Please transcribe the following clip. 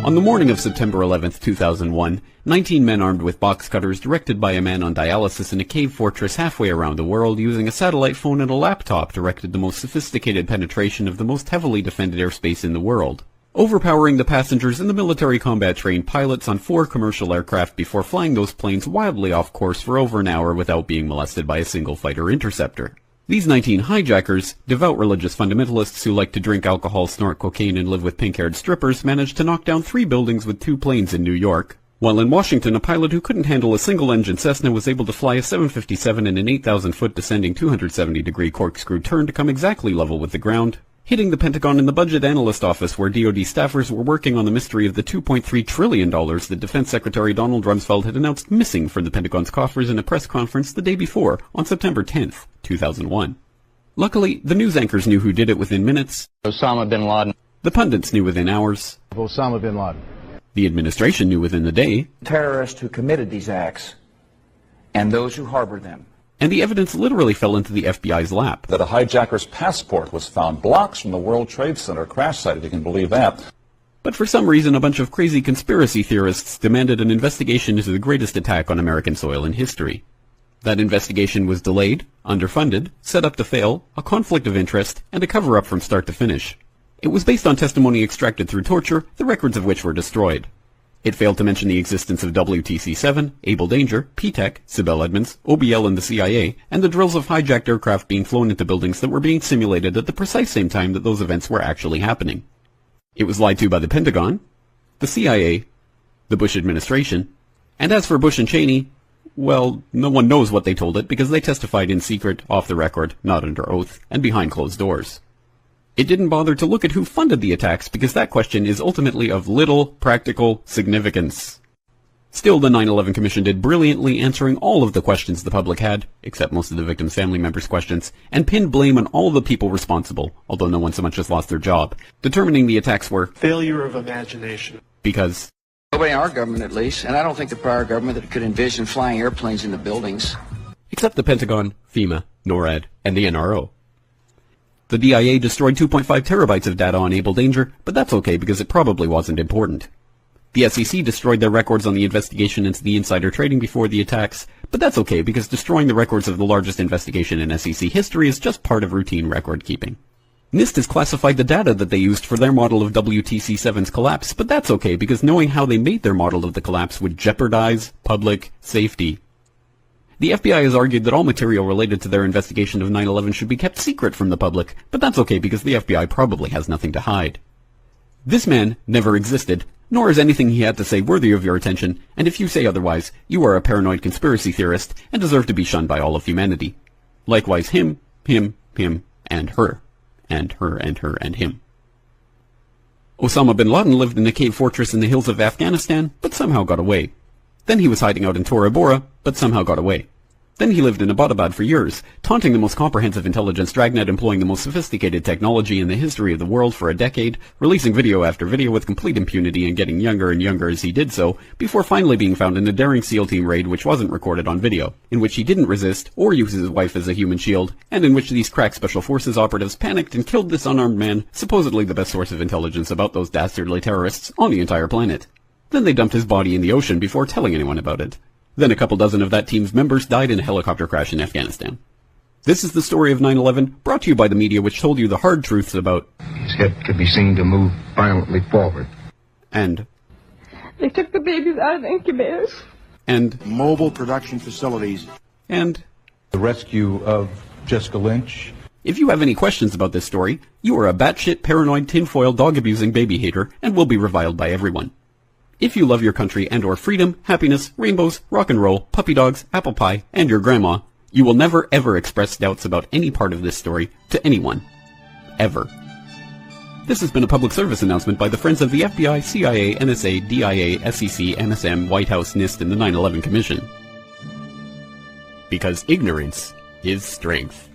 On the morning of September 11, 2001, 19 men armed with box cutters directed by a man on dialysis in a cave fortress halfway around the world using a satellite phone and a laptop directed the most sophisticated penetration of the most heavily defended airspace in the world, overpowering the passengers and the military combat-trained pilots on 4 commercial aircraft before flying those planes wildly off course for over an hour without being molested by a single fighter interceptor. These 19 hijackers, devout religious fundamentalists who like to drink alcohol, snort cocaine, and live with pink-haired strippers, managed to knock down 3 buildings with 2 planes in New York, while in Washington a pilot who couldn't handle a single-engine Cessna was able to fly a 757 in an 8,000-foot descending 270-degree corkscrew turn to come exactly level with the ground, hitting the Pentagon in the budget analyst office where DoD staffers were working on the mystery of the $2.3 trillion that Defense Secretary Donald Rumsfeld had announced missing from the Pentagon's coffers in a press conference the day before, on September 10th, 2001. Luckily, the news anchors knew who did it within minutes. Osama bin Laden. The pundits knew within hours. Osama bin Laden. The administration knew within the day. Terrorists who committed these acts and those who harbored them. And the evidence literally fell into the FBI's lap. That a hijacker's passport was found blocks from the World Trade Center crash site, if you can believe that. But for some reason, a bunch of crazy conspiracy theorists demanded an investigation into the greatest attack on American soil in history. That investigation was delayed, underfunded, set up to fail, a conflict of interest, and a cover-up from start to finish. It was based on testimony extracted through torture, the records of which were destroyed. It failed to mention the existence of WTC-7, Able Danger, P-TECH, Sibel Edmonds, OBL and the CIA, and the drills of hijacked aircraft being flown into buildings that were being simulated at the precise same time that those events were actually happening. It was lied to by the Pentagon, the CIA, the Bush administration, and as for Bush and Cheney, well, no one knows what they told it because they testified in secret, off the record, not under oath, and behind closed doors. It didn't bother to look at who funded the attacks because that question is ultimately of little practical significance. Still, the 9/11 Commission did brilliantly answering all of the questions the public had, except most of the victims' family members' questions, and pinned blame on all of the people responsible, although no one so much as lost their job, determining the attacks were failure of imagination. Because Nobody in our government, at least, and I don't think the prior government that could envision flying airplanes into buildings. Except the Pentagon, FEMA, NORAD, and the NRO. The DIA destroyed 2.5 terabytes of data on Able Danger, but that's okay because it probably wasn't important. The SEC destroyed their records on the investigation into the insider trading before the attacks, but that's okay because destroying the records of the largest investigation in SEC history is just part of routine record keeping. NIST has classified the data that they used for their model of WTC-7's collapse, but that's okay because knowing how they made their model of the collapse would jeopardize public safety. The FBI has argued that all material related to their investigation of 9/11 should be kept secret from the public, but that's okay because the FBI probably has nothing to hide. This man never existed, nor is anything he had to say worthy of your attention, and if you say otherwise, you are a paranoid conspiracy theorist and deserve to be shunned by all of humanity. Likewise him, and her. And her, and her, and him. Osama bin Laden lived in a cave fortress in the hills of Afghanistan, but somehow got away. Then he was hiding out in Tora Bora, but somehow got away. Then he lived in Abbottabad for years, taunting the most comprehensive intelligence dragnet employing the most sophisticated technology in the history of the world for a decade, releasing video after video with complete impunity and getting younger and younger as he did so, before finally being found in a daring SEAL team raid which wasn't recorded on video, in which he didn't resist or use his wife as a human shield, and in which these crack special forces operatives panicked and killed this unarmed man, supposedly the best source of intelligence about those dastardly terrorists on the entire planet. Then they dumped his body in the ocean before telling anyone about it. Then a couple dozen of that team's members died in a helicopter crash in Afghanistan. This is the story of 9/11, brought to you by the media which told you the hard truths about his head could be seen to move violently forward. And they took the babies out of the incubators. And mobile production facilities. And the rescue of Jessica Lynch. If you have any questions about this story, you are a batshit paranoid tinfoil dog-abusing baby hater and will be reviled by everyone. If you love your country and or freedom, happiness, rainbows, rock and roll, puppy dogs, apple pie, and your grandma, you will never ever express doubts about any part of this story to anyone. Ever. This has been a public service announcement by the Friends of the FBI, CIA, NSA, DIA, SEC, NSM, White House, NIST, and the 9/11 Commission. Because ignorance is strength.